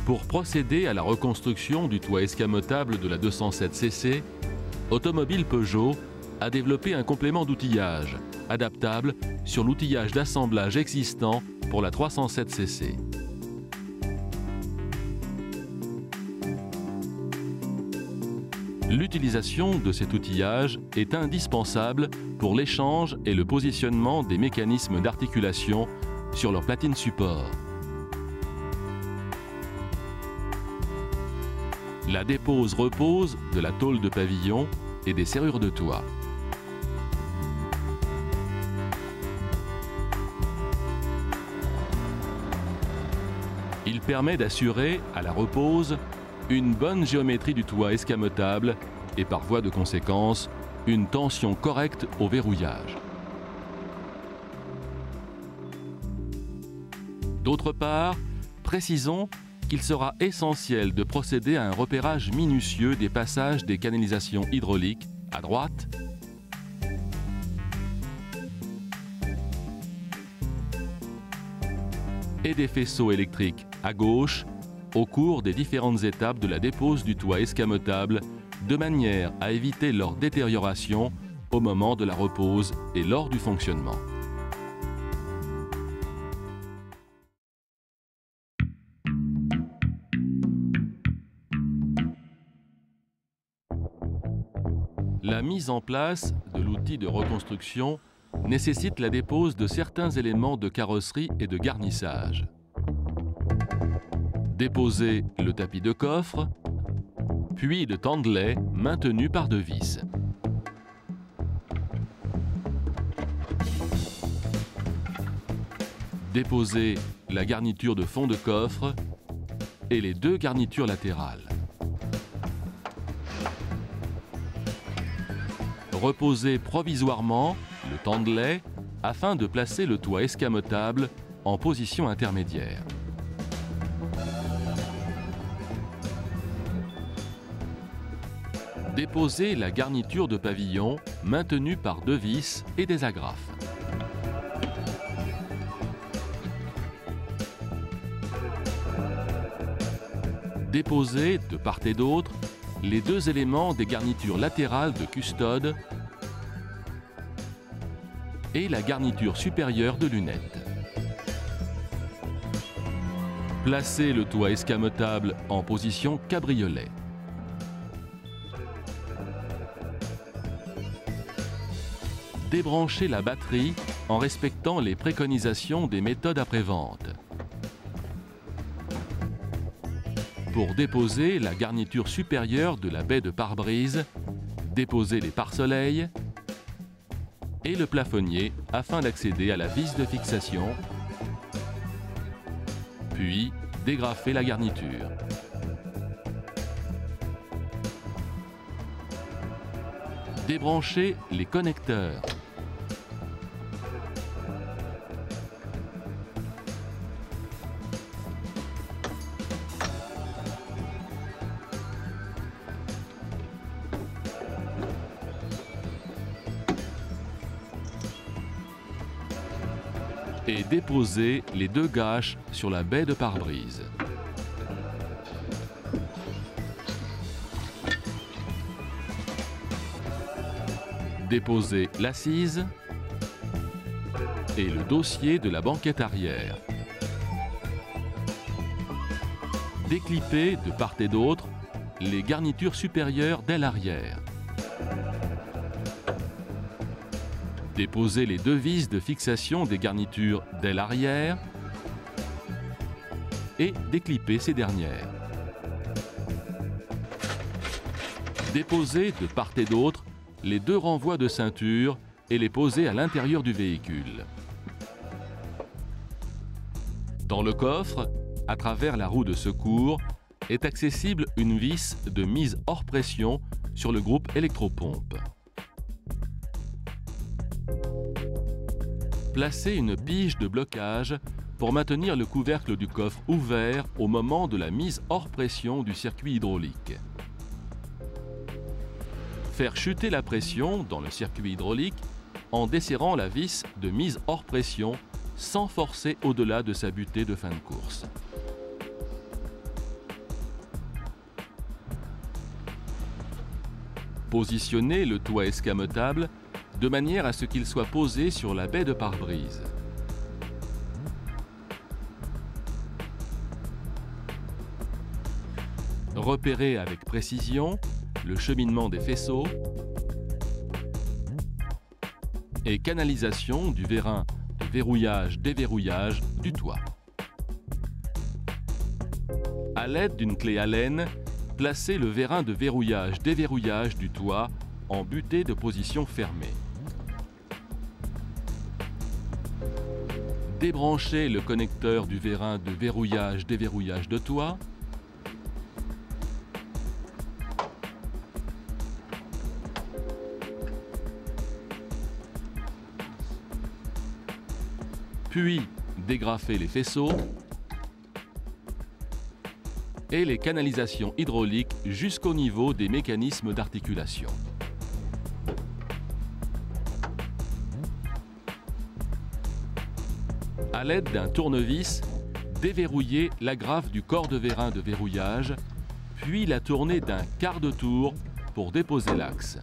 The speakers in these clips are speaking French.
Pour procéder à la reconstruction du toit escamotable de la 207 cc, Automobile Peugeot a développé un complément d'outillage adaptable sur l'outillage d'assemblage existant pour la 307 cc. L'utilisation de cet outillage est indispensable pour l'échange et le positionnement des mécanismes d'articulation sur leur platine support. La dépose-repose de la tôle de pavillon et des serrures de toit. Il permet d'assurer, à la repose, une bonne géométrie du toit escamotable et par voie de conséquence, une tension correcte au verrouillage. D'autre part, précisons qu'il sera essentiel de procéder à un repérage minutieux des passages des canalisations hydrauliques à droite et des faisceaux électriques à gauche au cours des différentes étapes de la dépose du toit escamotable de manière à éviter leur détérioration au moment de la repose et lors du fonctionnement. La mise en place de l'outil de reconstruction nécessite la dépose de certains éléments de carrosserie et de garnissage. Déposer le tapis de coffre, puis le tandelet maintenu par deux vis. Déposer la garniture de fond de coffre et les deux garnitures latérales. Reposer provisoirement le tandelet afin de placer le toit escamotable en position intermédiaire. Déposer la garniture de pavillon maintenue par deux vis et des agrafes. Déposer de part et d'autre les deux éléments des garnitures latérales de custode et la garniture supérieure de lunettes. Placer le toit escamotable en position cabriolet. Débrancher la batterie en respectant les préconisations des méthodes après-vente. Pour déposer la garniture supérieure de la baie de pare-brise, déposer les pare-soleils et le plafonnier afin d'accéder à la vis de fixation, puis dégrafer la garniture. Débrancher les connecteurs. Et déposer les deux gâches sur la baie de pare-brise. Déposer l'assise et le dossier de la banquette arrière. Déclipper de part et d'autre les garnitures supérieures d'aile arrière. Déposer les deux vis de fixation des garnitures d'aile arrière et déclipper ces dernières. Déposer de part et d'autre les deux renvois de ceinture et les poser à l'intérieur du véhicule. Dans le coffre, à travers la roue de secours, est accessible une vis de mise hors pression sur le groupe électropompe. Placez une pige de blocage pour maintenir le couvercle du coffre ouvert au moment de la mise hors pression du circuit hydraulique. Faire chuter la pression dans le circuit hydraulique en desserrant la vis de mise hors pression sans forcer au-delà de sa butée de fin de course. Positionnez le toit escamotable de manière à ce qu'il soit posé sur la baie de pare-brise. Repérez avec précision le cheminement des faisceaux et canalisation du vérin de verrouillage-déverrouillage du toit. À l'aide d'une clé Allen, placez le vérin de verrouillage-déverrouillage du toit en butée de position fermée. Débranchez le connecteur du vérin de verrouillage-déverrouillage de toit. Puis dégrafez les faisceaux et les canalisations hydrauliques jusqu'au niveau des mécanismes d'articulation. À l'aide d'un tournevis, déverrouillez l'agrafe du corps de vérin de verrouillage, puis la tournez d'un quart de tour pour déposer l'axe.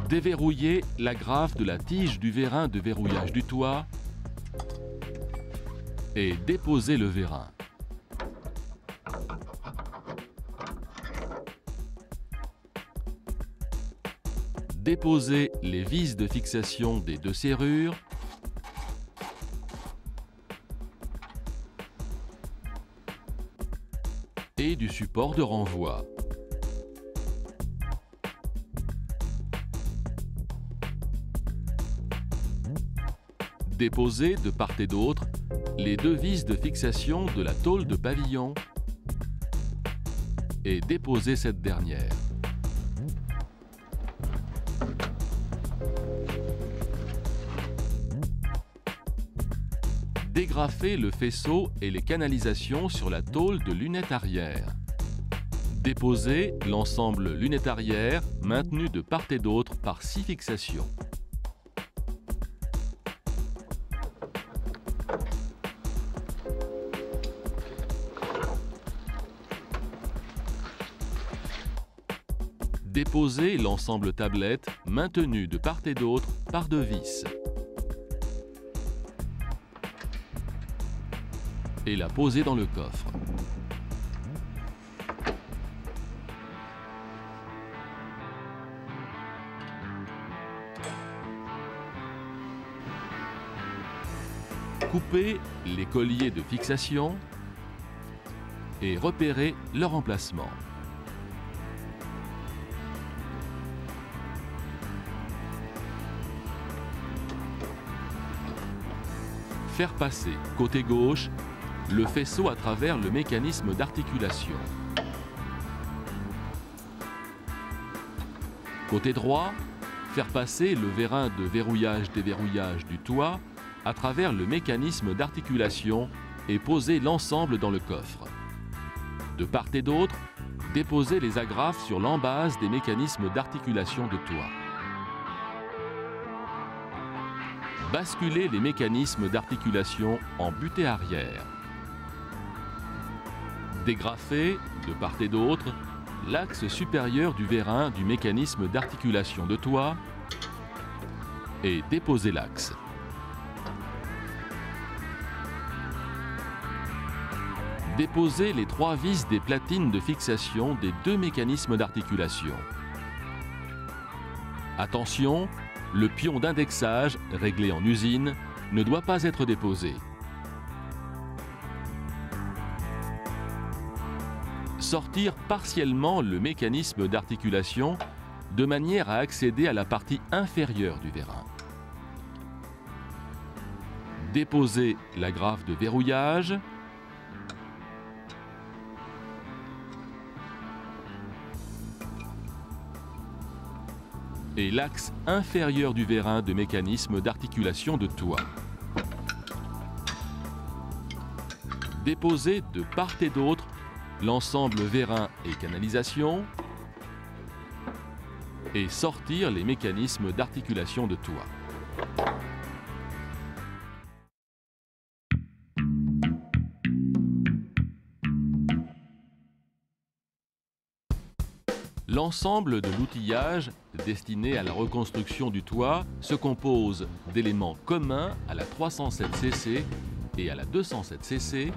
Déverrouillez l'agrafe de la tige du vérin de verrouillage du toit et déposez le vérin. Déposez les vis de fixation des deux serrures et du support de renvoi. Déposez de part et d'autre les deux vis de fixation de la tôle de pavillon et déposez cette dernière. Dégrafez le faisceau et les canalisations sur la tôle de lunette arrière. Déposez l'ensemble lunette arrière maintenu de part et d'autre par 6 fixations. Déposez l'ensemble tablette maintenu de part et d'autre par 2 vis. Et la posez dans le coffre. Coupez les colliers de fixation et repérez leur emplacement. Faire passer, côté gauche, le faisceau à travers le mécanisme d'articulation. Côté droit, faire passer le vérin de verrouillage-déverrouillage du toit à travers le mécanisme d'articulation et poser l'ensemble dans le coffre. De part et d'autre, déposer les agrafes sur l'embase des mécanismes d'articulation de toit. Basculez les mécanismes d'articulation en butée arrière. Dégrafez, de part et d'autre, l'axe supérieur du vérin du mécanisme d'articulation de toit et déposez l'axe. Déposez les 3 vis des platines de fixation des 2 mécanismes d'articulation. Attention, le pion d'indexage, réglé en usine, ne doit pas être déposé. Sortir partiellement le mécanisme d'articulation de manière à accéder à la partie inférieure du vérin. Déposer la graffe de verrouillage. Et l'axe inférieur du vérin de mécanisme d'articulation de toit. Déposer de part et d'autre l'ensemble vérin et canalisation et sortir les mécanismes d'articulation de toit. L'ensemble de l'outillage destiné à la reconstruction du toit se compose d'éléments communs à la 307 cc et à la 207 cc,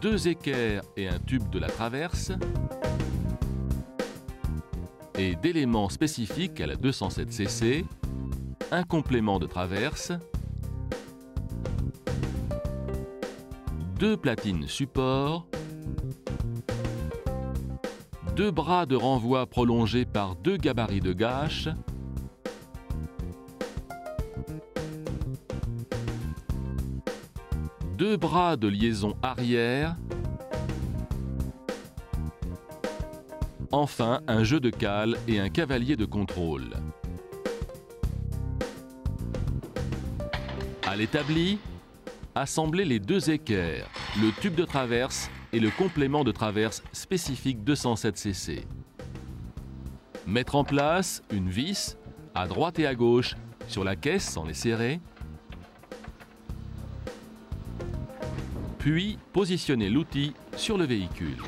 2 équerres et un tube de la traverse, et d'éléments spécifiques à la 207 cc, un complément de traverse, 2 platines support, 2 bras de renvoi prolongés par 2 gabarits de gâche, deux bras de liaison arrière, enfin un jeu de cale et un cavalier de contrôle. À l'établi, assemblez les 2 équerres, le tube de traverse et le complément de traverse spécifique 207 cc. Mettre en place une vis à droite et à gauche sur la caisse sans les serrer. Puis positionner l'outil sur le véhicule.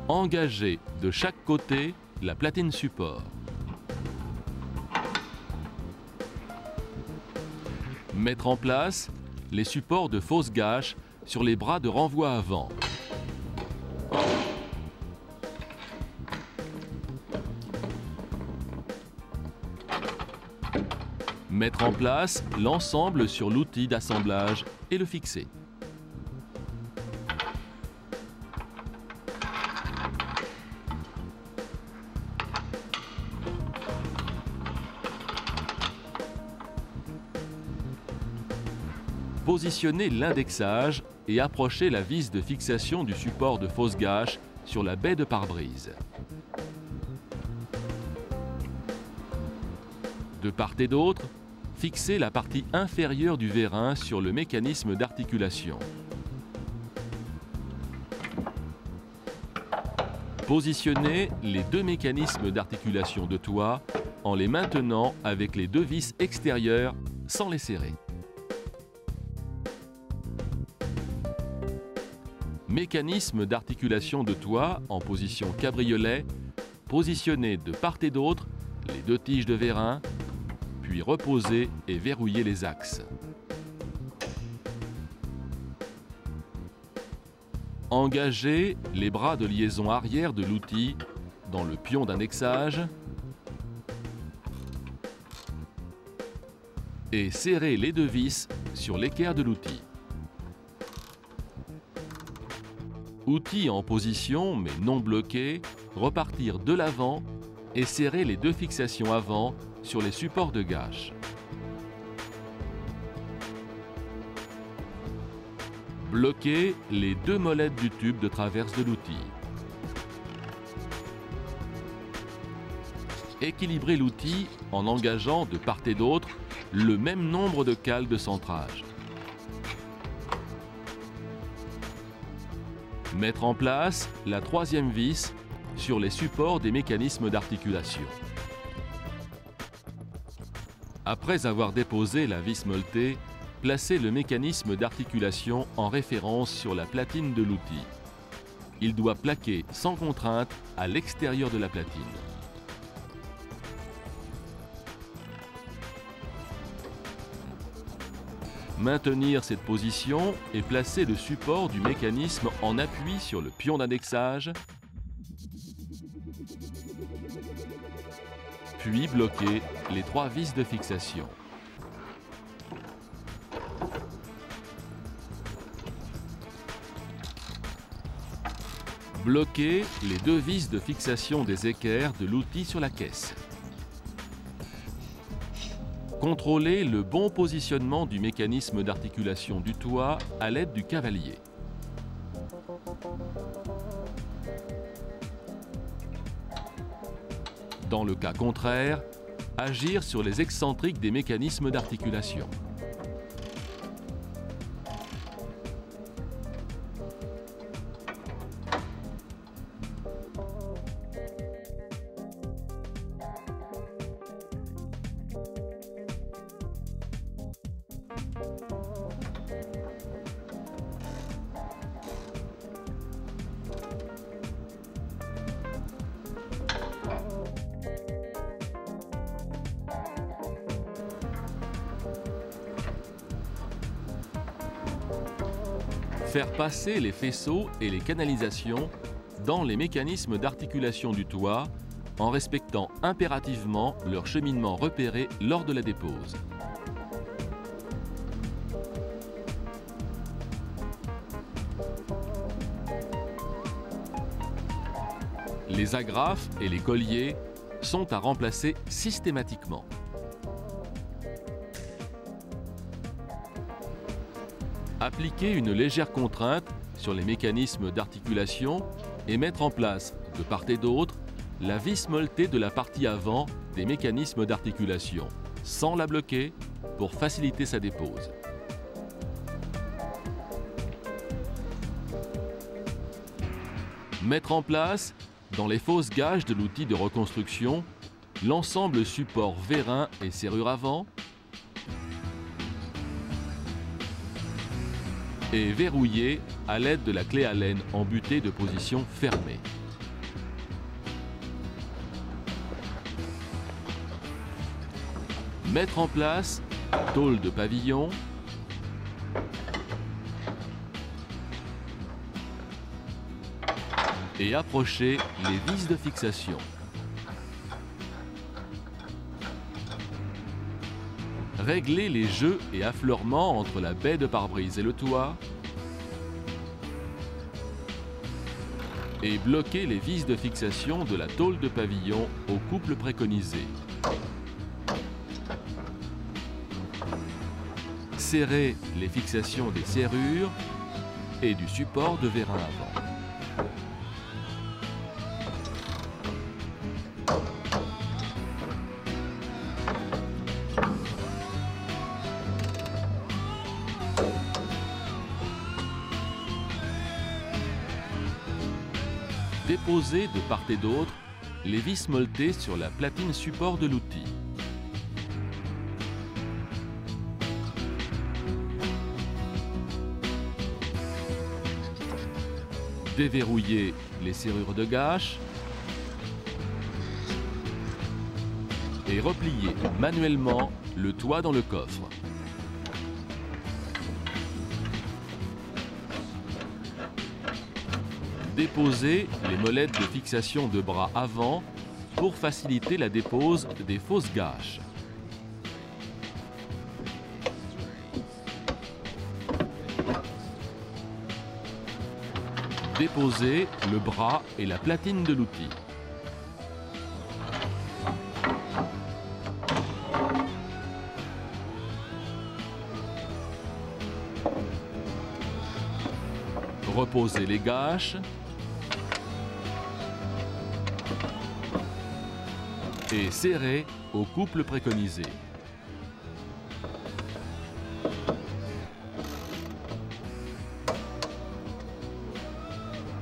Engager de chaque côté la platine support. Mettre en place les supports de fausse gâche sur les bras de renvoi avant. Mettre en place l'ensemble sur l'outil d'assemblage et le fixer. Positionnez l'indexage et approchez la vis de fixation du support de fausse gâche sur la baie de pare-brise. De part et d'autre, fixez la partie inférieure du vérin sur le mécanisme d'articulation. Positionnez les 2 mécanismes d'articulation de toit en les maintenant avec les 2 vis extérieures sans les serrer. Mécanisme d'articulation de toit en position cabriolet, positionnez de part et d'autre les 2 tiges de vérin, puis reposez et verrouillez les axes. Engagez les bras de liaison arrière de l'outil dans le pion d'annexage et serrez les 2 vis sur l'équerre de l'outil. Outil en position mais non bloqué, repartir de l'avant et serrer les 2 fixations avant sur les supports de gâche. Bloquez les 2 molettes du tube de traverse de l'outil. Équilibrez l'outil en engageant de part et d'autre le même nombre de cales de centrage. Mettre en place la 3e vis sur les supports des mécanismes d'articulation. Après avoir déposé la vis molletée, placez le mécanisme d'articulation en référence sur la platine de l'outil. Il doit plaquer sans contrainte à l'extérieur de la platine. Maintenir cette position et placer le support du mécanisme en appui sur le pion d'annexage, puis bloquer les 3 vis de fixation. Bloquez les 2 vis de fixation des équerres de l'outil sur la caisse. Contrôlez le bon positionnement du mécanisme d'articulation du toit à l'aide du cavalier. Dans le cas contraire, agir sur les excentriques des mécanismes d'articulation. Faire passer les faisceaux et les canalisations dans les mécanismes d'articulation du toit en respectant impérativement leur cheminement repéré lors de la dépose. Les agrafes et les colliers sont à remplacer systématiquement. Appliquer une légère contrainte sur les mécanismes d'articulation et mettre en place, de part et d'autre, la vis molletée de la partie avant des mécanismes d'articulation, sans la bloquer, pour faciliter sa dépose. Mettre en place, dans les fausses gages de l'outil de reconstruction, l'ensemble support vérin et serrure avant, et verrouiller à l'aide de la clé Allen embutée de position fermée. Mettre en place tôle de pavillon, et approcher les vis de fixation. Régler les jeux et affleurements entre la baie de pare-brise et le toit. Et bloquer les vis de fixation de la tôle de pavillon au couple préconisé. Serrer les fixations des serrures et du support de vérin avant. Déposer de part et d'autre les vis molletées sur la platine support de l'outil. Déverrouiller les serrures de gâche et replier manuellement le toit dans le coffre. Déposer les molettes de fixation de bras avant pour faciliter la dépose des fausses gâches. Déposer le bras et la platine de l'outil. Reposer les gâches. Et serrer au couple préconisé.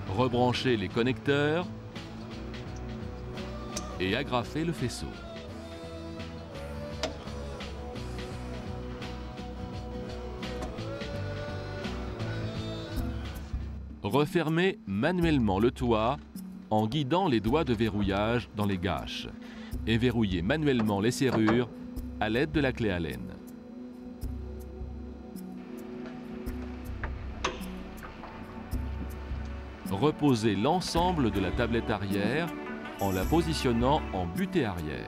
Rebrancher les connecteurs et agrafer le faisceau. Refermer manuellement le toit en guidant les doigts de verrouillage dans les gâches et verrouiller manuellement les serrures à l'aide de la clé Allen. Reposer l'ensemble de la tablette arrière en la positionnant en butée arrière.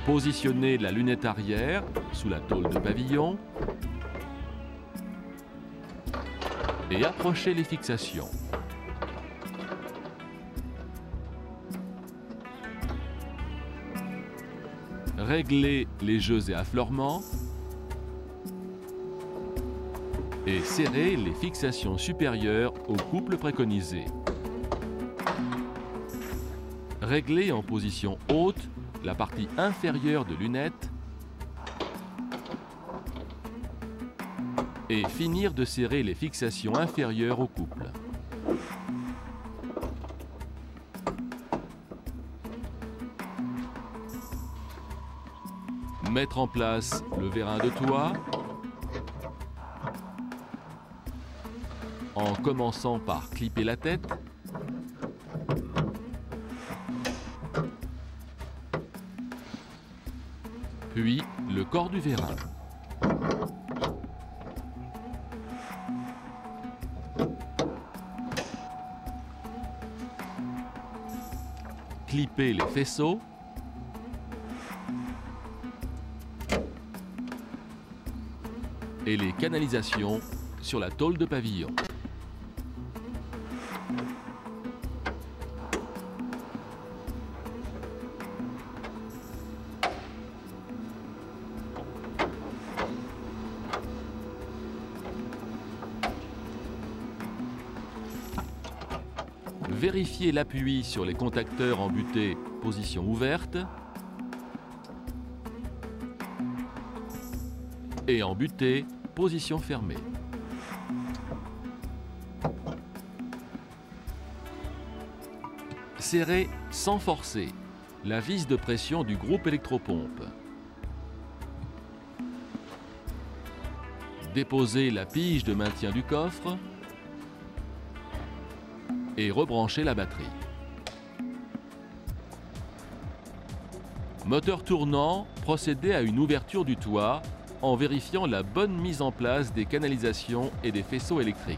Positionnez la lunette arrière sous la tôle de pavillon et approchez les fixations. Réglez les jeux et affleurements et serrez les fixations supérieures au couple préconisé. Réglez en position haute la partie inférieure de lunette et finir de serrer les fixations inférieures au couple. Mettre en place le vérin de toit en commençant par clipper la tête, puis le corps du vérin. Clipper les faisceaux et les canalisations sur la tôle de pavillon. Vérifiez l'appui sur les contacteurs embutés, position ouverte, et embuté, position fermée. Serrez sans forcer la vis de pression du groupe électropompe. Déposez la pige de maintien du coffre et rebranchez la batterie. Moteur tournant, procédez à une ouverture du toit en vérifiant la bonne mise en place des canalisations et des faisceaux électriques.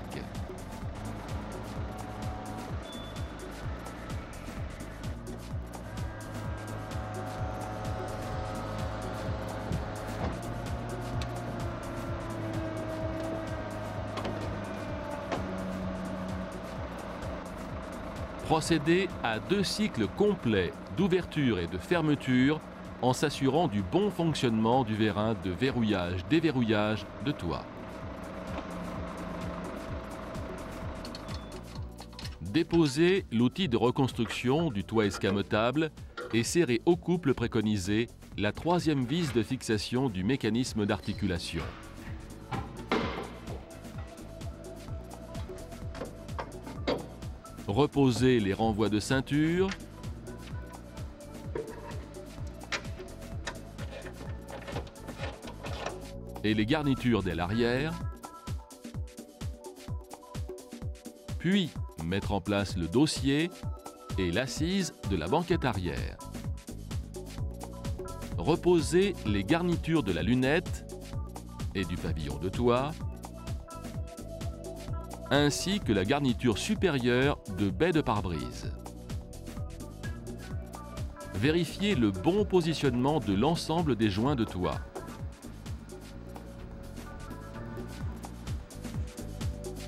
Procédez à 2 cycles complets d'ouverture et de fermeture en s'assurant du bon fonctionnement du vérin de verrouillage-déverrouillage de toit. Déposez l'outil de reconstruction du toit escamotable et serrez au couple préconisé la 3e vis de fixation du mécanisme d'articulation. Reposez les renvois de ceinture et les garnitures d'aile arrière, puis mettre en place le dossier et l'assise de la banquette arrière. Reposez les garnitures de la lunette et du pavillon de toit, ainsi que la garniture supérieure de baie de pare-brise. Vérifiez le bon positionnement de l'ensemble des joints de toit.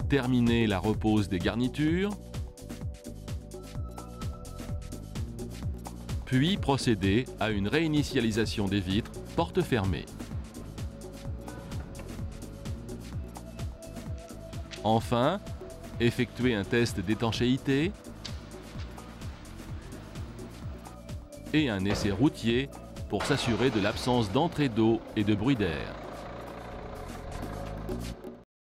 Terminez la repose des garnitures, puis procédez à une réinitialisation des vitres, porte fermée. Enfin, effectuez un test d'étanchéité et un essai routier pour s'assurer de l'absence d'entrée d'eau et de bruit d'air.